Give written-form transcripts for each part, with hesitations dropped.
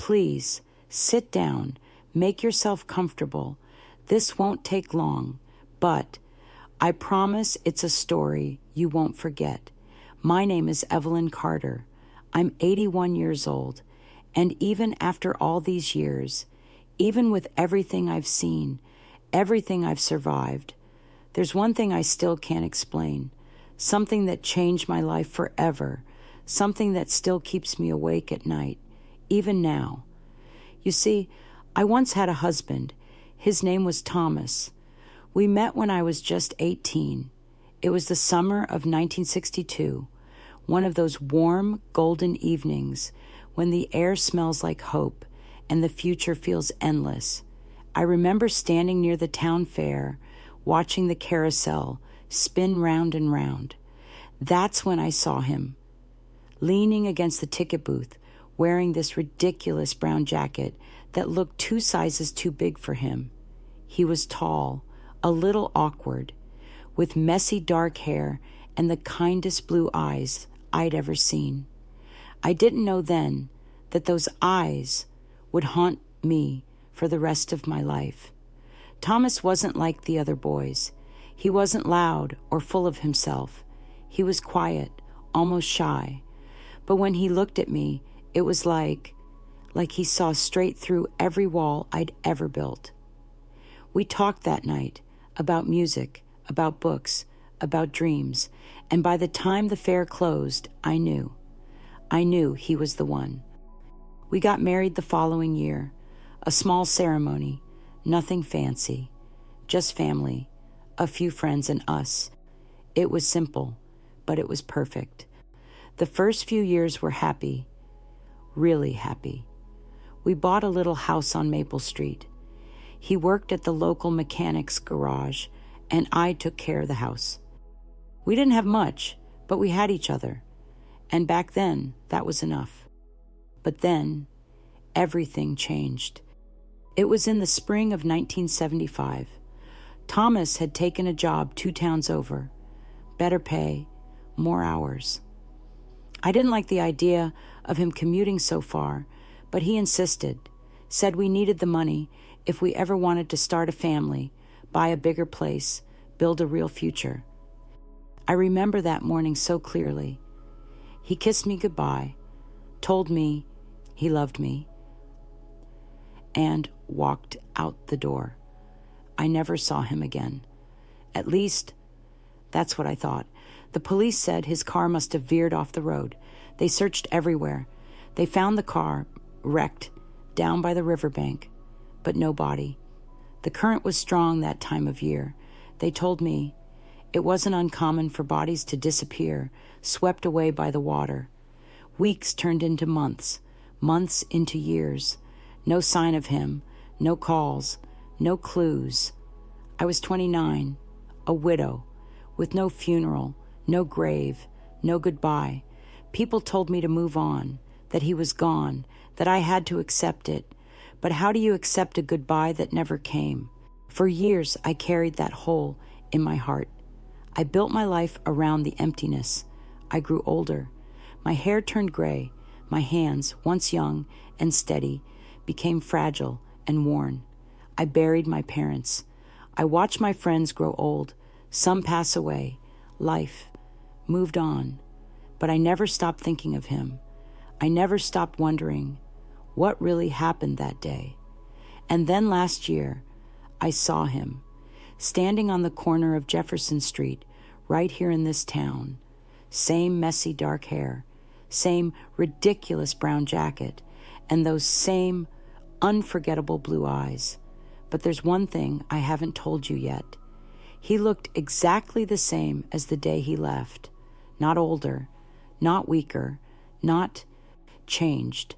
Please, sit down, make yourself comfortable. This won't take long, but I promise it's a story you won't forget. My name is Evelyn Carter. I'm 81 years old, and even after all these years, even with everything I've seen, everything I've survived, there's one thing I still can't explain, something that changed my life forever, something that still keeps me awake at night, even now. You see, I once had a husband. His name was Thomas. We met when I was just 18. It was the summer of 1962, one of those warm, golden evenings when the air smells like hope and the future feels endless. I remember standing near the town fair, watching the carousel spin round and round. That's when I saw him, leaning against the ticket booth, wearing this ridiculous brown jacket that looked 2 sizes too big for him. He was tall, a little awkward, with messy dark hair and the kindest blue eyes I'd ever seen. I didn't know then that those eyes would haunt me for the rest of my life. Thomas wasn't like the other boys. He wasn't loud or full of himself. He was quiet, almost shy. But when he looked at me, it was like he saw straight through every wall I'd ever built. We talked that night about music, about books, about dreams, and by the time the fair closed, I knew he was the one. We got married the following year, a small ceremony, nothing fancy, just family, a few friends and us. It was simple, but it was perfect. The first few years were happy, really happy. We bought a little house on Maple Street. He worked at the local mechanic's garage, and I took care of the house. We didn't have much, but we had each other. And back then, that was enough. But then, everything changed. It was in the spring of 1975. Thomas had taken a job 2 towns over. Better pay, more hours. I didn't like the idea of him commuting so far, but he insisted, said we needed the money if we ever wanted to start a family, buy a bigger place, build a real future. I remember that morning so clearly. He kissed me goodbye, told me he loved me, and walked out the door. I never saw him again. At least, that's what I thought. The police said his car must have veered off the road. They searched everywhere. They found the car, wrecked, down by the riverbank, but no body. The current was strong that time of year. They told me it wasn't uncommon for bodies to disappear, swept away by the water. Weeks turned into months, months into years. No sign of him, no calls, no clues. I was 29, a widow, with no funeral, no grave, no goodbye. People told me to move on, that he was gone, that I had to accept it. But how do you accept a goodbye that never came? For years, I carried that hole in my heart. I built my life around the emptiness. I grew older. My hair turned gray. My hands, once young and steady, became fragile and worn. I buried my parents. I watched my friends grow old. Some pass away. Life moved on. But I never stopped thinking of him. I never stopped wondering what really happened that day. And then last year, I saw him, standing on the corner of Jefferson Street, right here in this town. Same messy dark hair, same ridiculous brown jacket, and those same unforgettable blue eyes. But there's one thing I haven't told you yet. He looked exactly the same as the day he left. Not older, not weaker, not changed.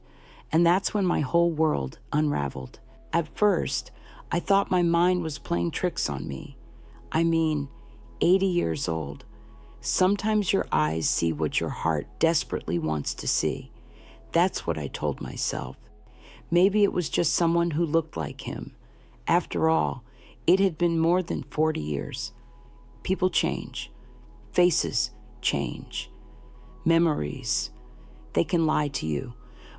And that's when my whole world unraveled. At first, I thought my mind was playing tricks on me. I mean, 80 years old. Sometimes your eyes see what your heart desperately wants to see. That's what I told myself. Maybe it was just someone who looked like him. After all, it had been more than 40 years. People change. Faces change. Memories, they can lie to you.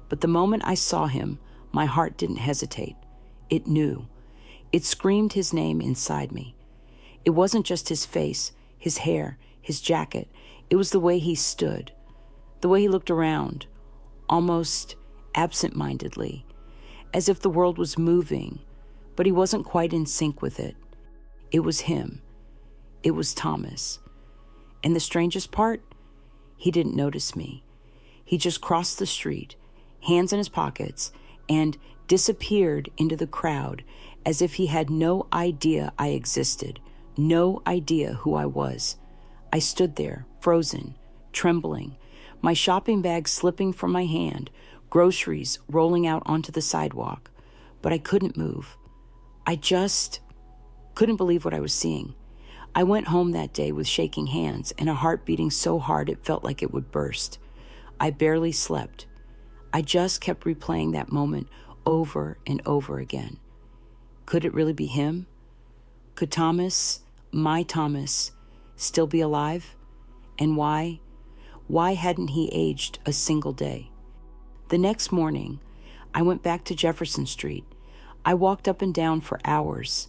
But the moment I saw him, My heart didn't hesitate. It knew. It screamed his name inside me. It wasn't just his face, his hair, his jacket. It was the way he stood, the way he looked around, almost absent-mindedly, as if the world was moving, but he wasn't quite in sync with it. It was him. It was Thomas. And the strangest part, he didn't notice me. He just crossed the street, hands in his pockets, and disappeared into the crowd as if he had no idea I existed, no idea who I was. I stood there, frozen, trembling, my shopping bag slipping from my hand, groceries rolling out onto the sidewalk. But I couldn't move. I just couldn't believe what I was seeing. I went home that day with shaking hands and a heart beating so hard it felt like it would burst. I barely slept. I just kept replaying that moment over and over again. Could it really be him? Could Thomas, my Thomas, still be alive? And why? Why hadn't he aged a single day? The next morning, I went back to Jefferson Street. I walked up and down for hours.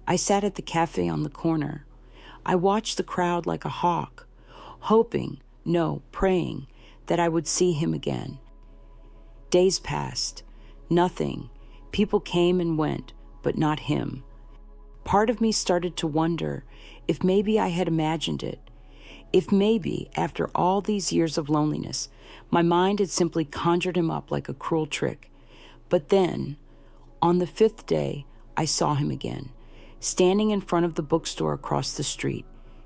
I sat at the cafe on the corner. I watched the crowd like a hawk, praying that I would see him again. Days passed. Nothing. People came and went, but not him. Part of me started to wonder if maybe I had imagined it. If maybe, after all these years of loneliness, my mind had simply conjured him up like a cruel trick. But then, on the 5th day, I saw him again, standing in front of the bookstore across the street.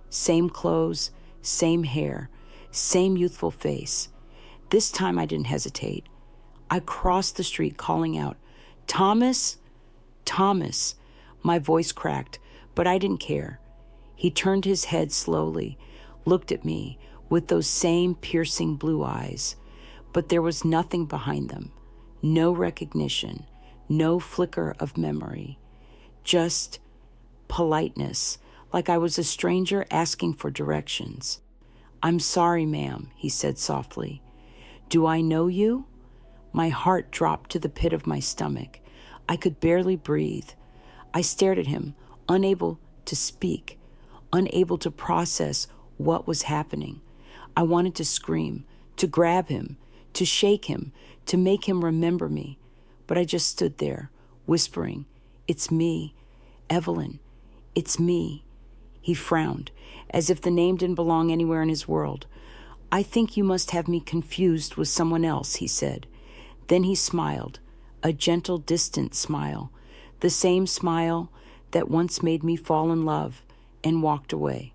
Same clothes, same hair, same youthful face. This time I didn't hesitate. I crossed the street calling out, "Thomas, Thomas." My voice cracked, but I didn't care. He turned his head slowly, looked at me with those same piercing blue eyes, but there was nothing behind them. No recognition, no flicker of memory, just politeness, like I was a stranger asking for directions. "I'm sorry, ma'am," he said softly. "Do I know you?" My heart dropped to the pit of my stomach. I could barely breathe. I stared at him, unable to speak, unable to process what was happening. I wanted to scream, to grab him, to shake him, to make him remember me. But I just stood there, whispering, "It's me, Evelyn, it's me." He frowned, as if the name didn't belong anywhere in his world. "I think you must have me confused with someone else," he said. Then he smiled, a gentle, distant smile, the same smile that once made me fall in love, and walked away.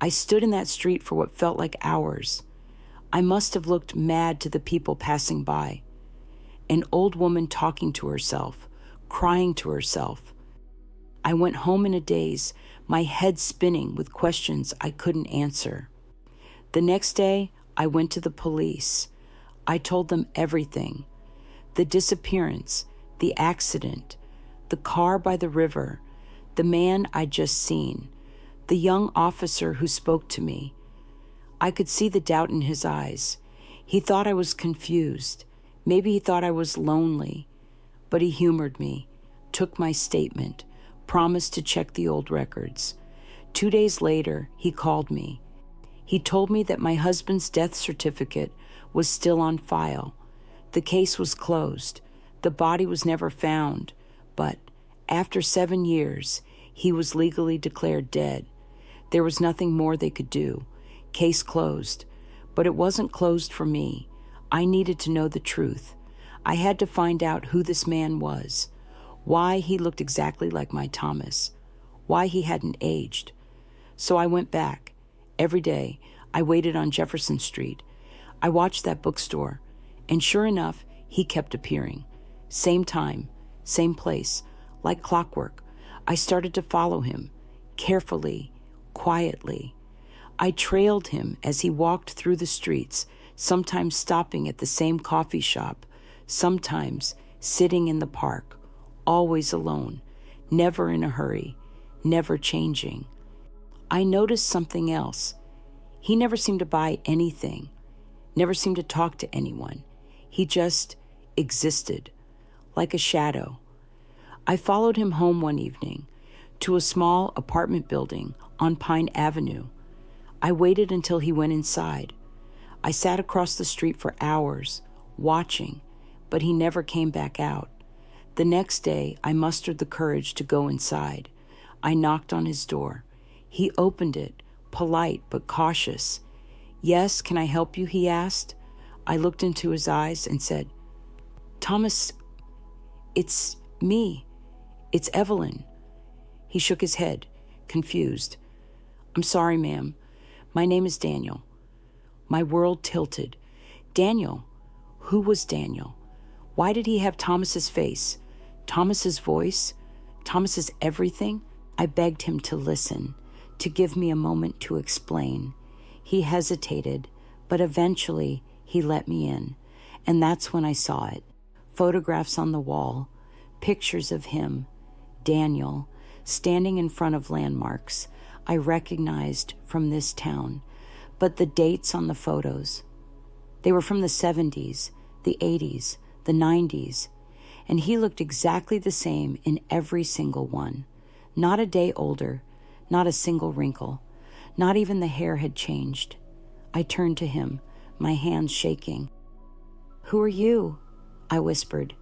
I stood in that street for what felt like hours. I must have looked mad to the people passing by. An old woman talking to herself, crying to herself. I went home in a daze, my head spinning with questions I couldn't answer. The next day, I went to the police. I told them everything. The disappearance, the accident, the car by the river, the man I'd just seen, the young officer who spoke to me. I could see the doubt in his eyes. He thought I was confused. Maybe he thought I was lonely. But he humored me, took my statement, promised to check the old records. 2 days later, he called me. He told me that my husband's death certificate was still on file. The case was closed. The body was never found. But after 7 years, he was legally declared dead. There was nothing more they could do. Case closed. But it wasn't closed for me. I needed to know the truth. I had to find out who this man was, why he looked exactly like my Thomas, why he hadn't aged. So I went back. Every day, I waited on Jefferson Street. I watched that bookstore, and sure enough, he kept appearing. Same time, same place, like clockwork. I started to follow him, carefully, quietly. I trailed him as he walked through the streets, sometimes stopping at the same coffee shop, sometimes sitting in the park, always alone, never in a hurry, never changing. I noticed something else. He never seemed to buy anything, never seemed to talk to anyone. He just existed, like a shadow. I followed him home one evening to a small apartment building on Pine Avenue. I waited until he went inside. I sat across the street for hours, watching, but he never came back out. The next day, I mustered the courage to go inside. I knocked on his door. He opened it, polite but cautious. "Yes, can I help you?" he asked. I looked into his eyes and said, "Thomas, it's me. It's Evelyn." He shook his head, confused. "I'm sorry, ma'am. My name is Daniel." My world tilted. Daniel? Who was Daniel? Why did he have Thomas's face, Thomas's voice, Thomas's everything? I begged him to listen, to give me a moment to explain. He hesitated, but eventually he let me in, and that's when I saw it. Photographs on the wall, pictures of him, Daniel, standing in front of landmarks I recognized from this town, but the dates on the photos, they were from the 70s, the 80s, the 90s, and he looked exactly the same in every single one. Not a day older, not a single wrinkle, not even the hair had changed. I turned to him, my hands shaking. "Who are you?" I whispered.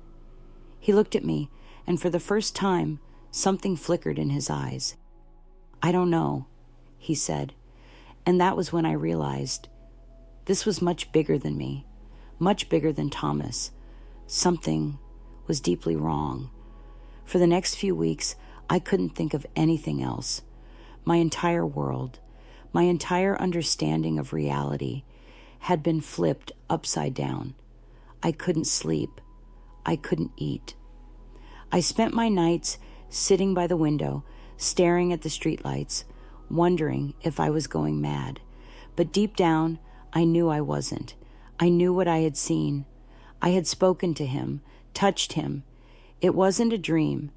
He looked at me, and for the first time, something flickered in his eyes. "I don't know," he said, and that was when I realized this was much bigger than me, much bigger than Thomas. Something was deeply wrong. For the next few weeks, I couldn't think of anything else. My entire world, my entire understanding of reality had been flipped upside down. I couldn't sleep. I couldn't eat. I spent my nights sitting by the window, staring at the streetlights, wondering if I was going mad. But deep down, I knew I wasn't. I knew what I had seen. I had spoken to him, touched him. It wasn't a dream.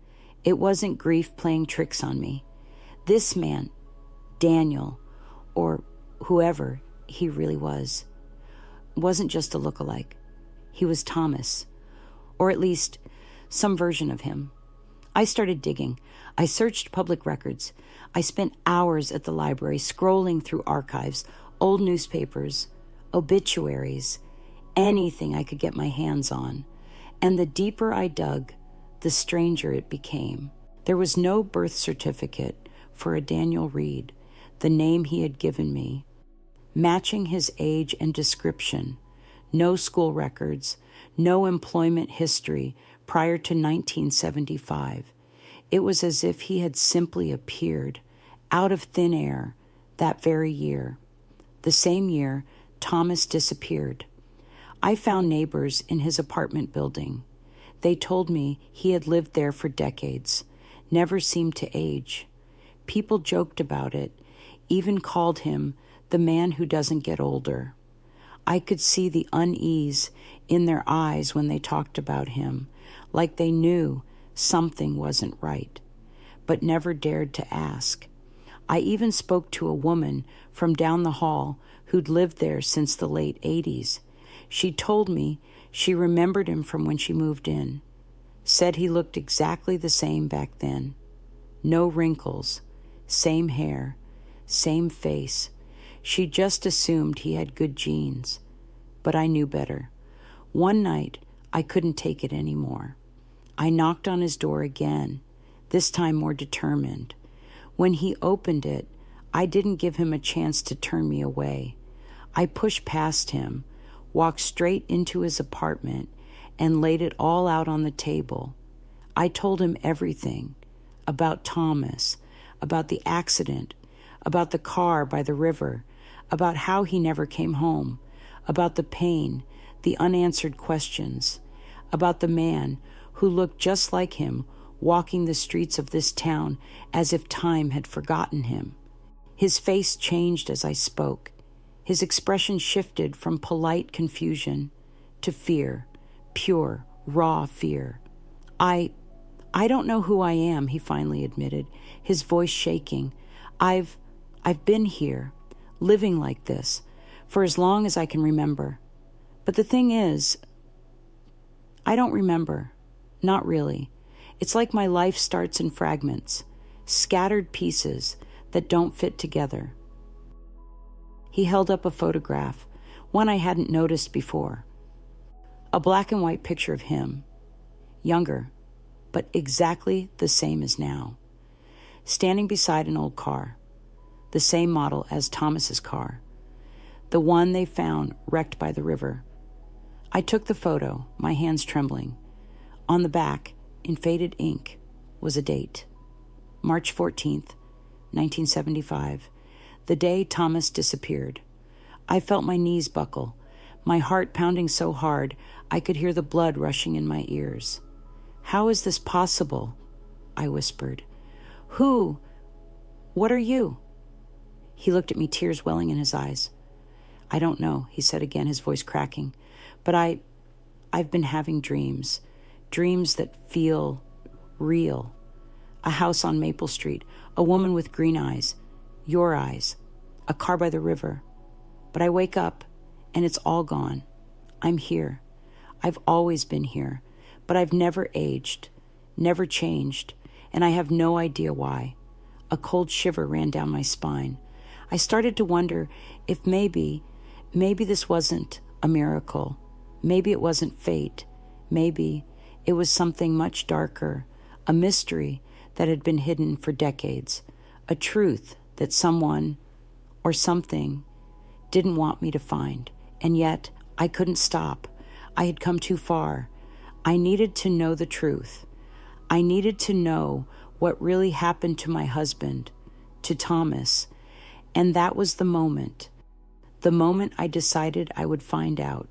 It wasn't grief playing tricks on me. This man, Daniel, or whoever he really was, wasn't just a lookalike. He was Thomas, or at least some version of him. I started digging. I searched public records. I spent hours at the library scrolling through archives, old newspapers, obituaries, anything I could get my hands on. And the deeper I dug, the stranger it became. There was no birth certificate for a Daniel Reed, the name he had given me, matching his age and description. No school records, no employment history prior to 1975. It was as if he had simply appeared out of thin air that very year. The same year, Thomas disappeared. I found neighbors in his apartment building. They told me he had lived there for decades, never seemed to age. People joked about it, even called him the man who doesn't get older. I could see the unease in their eyes when they talked about him, like they knew something wasn't right, but never dared to ask. I even spoke to a woman from down the hall who'd lived there since the late 80s. She told me she remembered him from when she moved in, said he looked exactly the same back then. No wrinkles, same hair, same face. She just assumed he had good genes, but I knew better. One night, I couldn't take it anymore. I knocked on his door again, this time more determined. When he opened it, I didn't give him a chance to turn me away. I pushed past him, walked straight into his apartment, and laid it all out on the table. I told him everything about Thomas, about the accident, about the car by the river, about how he never came home, about the pain, the unanswered questions, about the man who looked just like him walking the streets of this town as if time had forgotten him. His face changed as I spoke. His expression shifted from polite confusion to fear, pure, raw fear. I don't know who I am, he finally admitted, his voice shaking. I've been here, living like this, for as long as I can remember. But the thing is, I don't remember. Not really. It's like my life starts in fragments, scattered pieces that don't fit together. He held up a photograph, one I hadn't noticed before. A black and white picture of him, younger, but exactly the same as now, standing beside an old car, the same model as Thomas's car, the one they found wrecked by the river. I took the photo, my hands trembling. On the back, in faded ink, was a date. March 14th, 1975, the day Thomas disappeared. I felt my knees buckle, my heart pounding so hard I could hear the blood rushing in my ears. "How is this possible?" I whispered. "Who? What are you?" He looked at me, tears welling in his eyes. "I don't know," he said again, his voice cracking, "but I've been having dreams that feel real. A house on Maple Street, a woman with green eyes, your eyes, a car by the river. But I wake up, and it's all gone. I'm here. I've always been here, but I've never aged, never changed, and I have no idea why." A cold shiver ran down my spine. I started to wonder if maybe this wasn't a miracle. Maybe it wasn't fate. Maybe it was something much darker, a mystery that had been hidden for decades, a truth that someone or something didn't want me to find. And yet I couldn't stop. I had come too far. I needed to know the truth. I needed to know what really happened to my husband, to Thomas. And that was the moment I decided I would find out,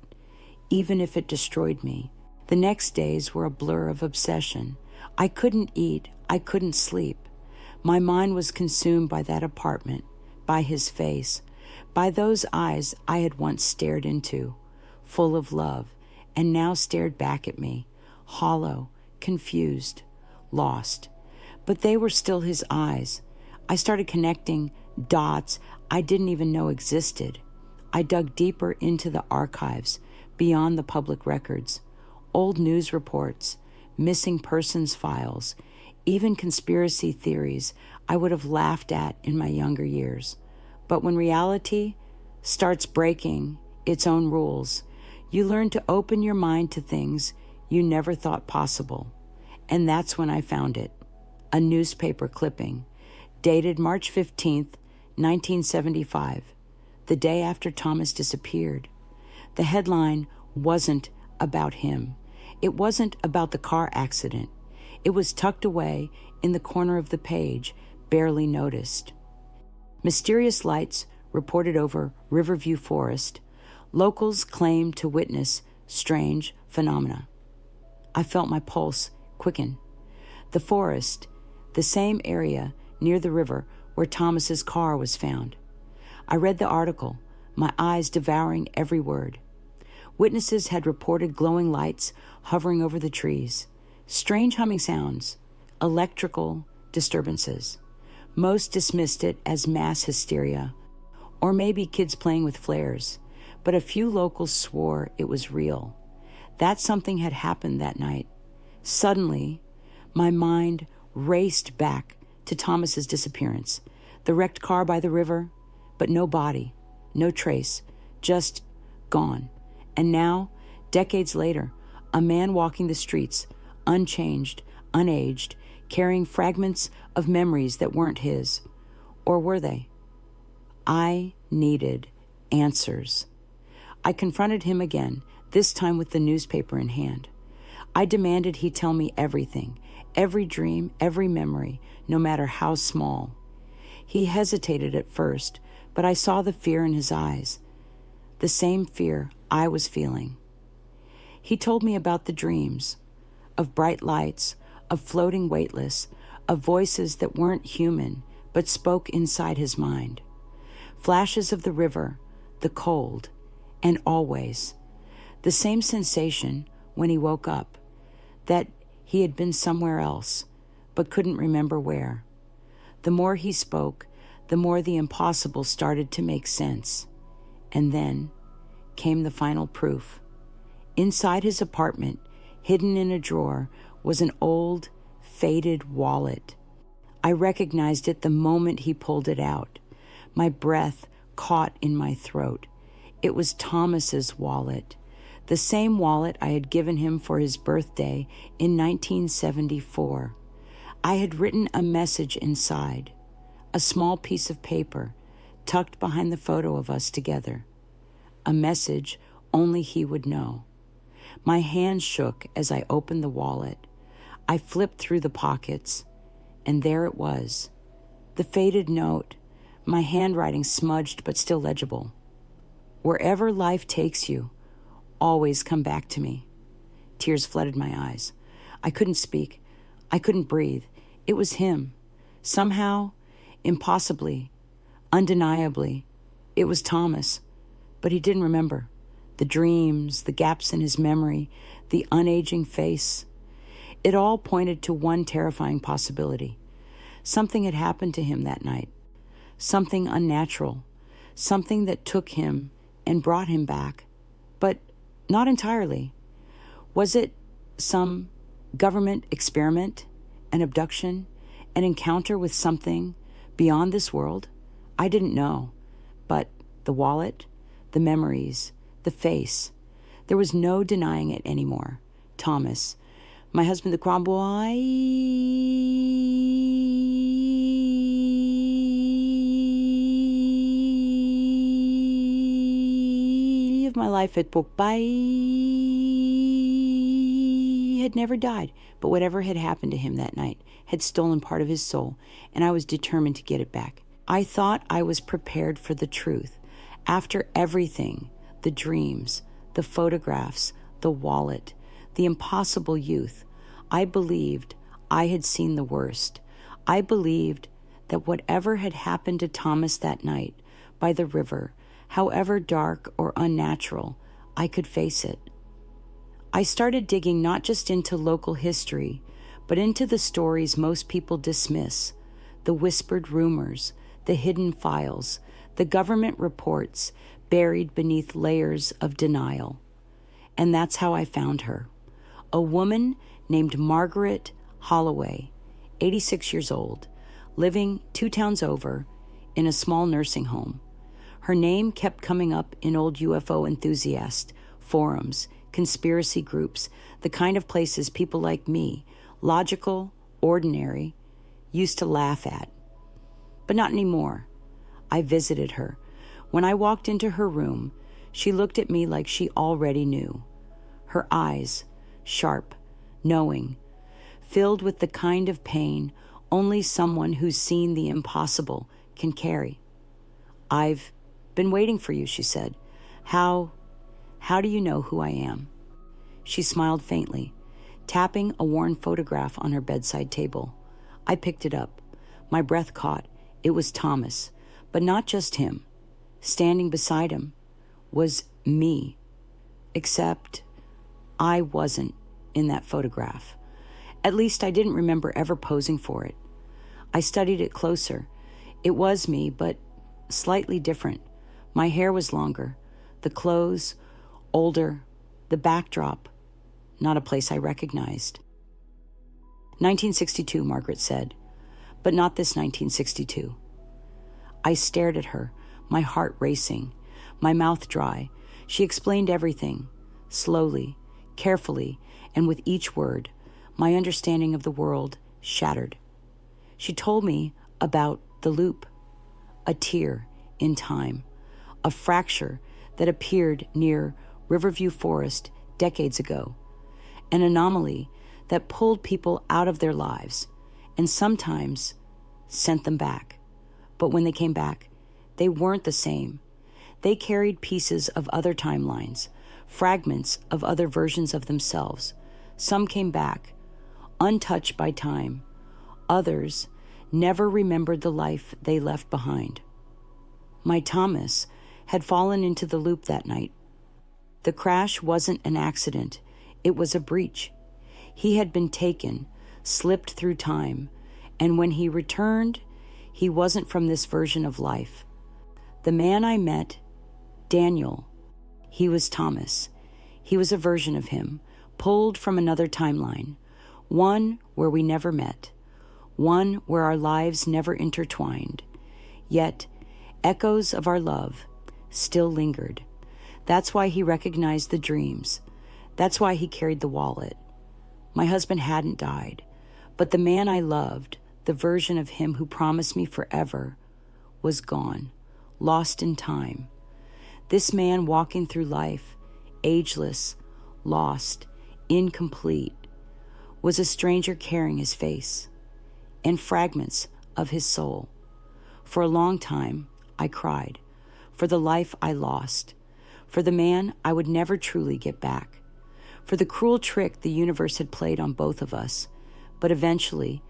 even if it destroyed me. The next days were a blur of obsession. I couldn't eat. I couldn't sleep. My mind was consumed by that apartment, by his face, by those eyes I had once stared into, full of love, and now stared back at me, hollow, confused, lost. But they were still his eyes. I started connecting dots I didn't even know existed. I dug deeper into the archives, beyond the public records, old news reports, missing persons files, even conspiracy theories I would have laughed at in my younger years. But when reality starts breaking its own rules, you learn to open your mind to things you never thought possible. And that's when I found it. A newspaper clipping, dated March 15th, 1975, the day after Thomas disappeared. The headline wasn't about him. It wasn't about the car accident. It was tucked away in the corner of the page, barely noticed. Mysterious lights reported over Riverview Forest. Locals claimed to witness strange phenomena. I felt my pulse quicken. The forest, the same area near the river where Thomas's car was found. I read the article, my eyes devouring every word. Witnesses had reported glowing lights hovering over the trees, strange humming sounds, electrical disturbances. Most dismissed it as mass hysteria, or maybe kids playing with flares, but a few locals swore it was real, that something had happened that night. Suddenly, my mind raced back to Thomas's disappearance, the wrecked car by the river, but no body, no trace, just gone. And now, decades later, a man walking the streets, unchanged, unaged, carrying fragments of memories that weren't his. Or were they? I needed answers. I confronted him again, this time with the newspaper in hand. I demanded he tell me everything, every dream, every memory, no matter how small. He hesitated at first, but I saw the fear in his eyes, the same fear I was feeling. He told me about the dreams, of bright lights, of floating weightless, of voices that weren't human, but spoke inside his mind. Flashes of the river, the cold, and always the same sensation when he woke up, that he had been somewhere else, but couldn't remember where. The more he spoke, the more the impossible started to make sense. And then came the final proof. Inside his apartment, hidden in a drawer, was an old, faded wallet. I recognized it the moment he pulled it out. My breath caught in my throat. It was Thomas's wallet, the same wallet I had given him for his birthday in 1974. I had written a message inside, a small piece of paper tucked behind the photo of us together, a message only he would know. My hand shook as I opened the wallet. I flipped through the pockets, and there it was, the faded note, my handwriting smudged but still legible. Wherever life takes you, always come back to me. Tears flooded my eyes. I couldn't speak. I couldn't breathe. It was him. Somehow, impossibly, undeniably, it was Thomas. But he didn't remember. The dreams, the gaps in his memory, the unaging face. It all pointed to one terrifying possibility. Something had happened to him that night. Something unnatural. Something that took him and brought him back. But not entirely. Was it some government experiment, an abduction, an encounter with something beyond this world? I didn't know. But the wallet, the memories, the face, there was no denying it anymore. Thomas, my husband, the crown boy of my life at book by had never died, but whatever had happened to him that night had stolen part of his soul, and I was determined to get it back. I thought I was prepared for the truth. After everything, the dreams, the photographs, the wallet, the impossible youth, I believed I had seen the worst. I believed that whatever had happened to Thomas that night by the river, however dark or unnatural, I could face it. I started digging not just into local history, but into the stories most people dismiss, the whispered rumors, the hidden files, the government reports buried beneath layers of denial. And that's how I found her. A woman named Margaret Holloway, 86 years old, living 2 towns over in a small nursing home. Her name kept coming up in old UFO enthusiast forums, conspiracy groups, the kind of places people like me, logical, ordinary, used to laugh at. But not anymore. I visited her. When I walked into her room, she looked at me like she already knew. Her eyes, sharp, knowing, filled with the kind of pain only someone who's seen the impossible can carry. "I've been waiting for you," she said. How do you know who I am?" She smiled faintly, tapping a worn photograph on her bedside table. I picked it up. My breath caught. It was Thomas, but not just him. Standing beside him was me, except I wasn't in that photograph. At least I didn't remember ever posing for it. I studied it closer. It was me, but slightly different. My hair was longer, the clothes older, the backdrop not a place I recognized. 1962, Margaret said, but not this 1962. I stared at her, my heart racing, my mouth dry. She explained everything, slowly, carefully, and with each word, my understanding of the world shattered. She told me about the loop, a tear in time, a fracture that appeared near Riverview Forest decades ago, an anomaly that pulled people out of their lives and sometimes sent them back. But when they came back, they weren't the same. They carried pieces of other timelines, fragments of other versions of themselves. Some came back, untouched by time. Others never remembered the life they left behind. My Thomas had fallen into the loop that night. The crash wasn't an accident. It was a breach. He had been taken, slipped through time, and when he returned, he wasn't from this version of life. The man I met, Daniel, he was Thomas. He was a version of him, pulled from another timeline, One where we never met, one where our lives never intertwined, yet echoes of our love still lingered. That's why he recognized the dreams. That's why he carried the wallet. My husband hadn't died, but the man I loved, the version of him who promised me forever, was gone, lost in time. This man walking through life, ageless, lost, incomplete, was a stranger carrying his face and fragments of his soul. For a long time, I cried for the life I lost, for the man I would never truly get back, for the cruel trick the universe had played on both of us. But eventually,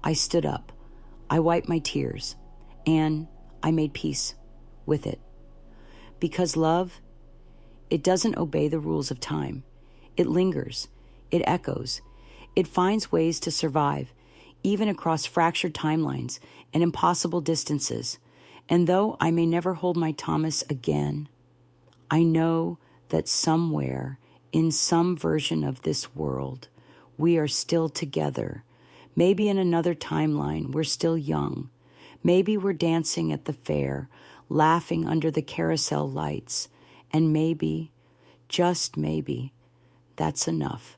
I stood up, I wiped my tears, and I made peace with it. Because love, it doesn't obey the rules of time. It lingers, it echoes, it finds ways to survive, even across fractured timelines and impossible distances. And though I may never hold my Thomas again, I know that somewhere in some version of this world, we are still together. Maybe in another timeline, we're still young. Maybe we're dancing at the fair, laughing under the carousel lights. And maybe, just maybe, that's enough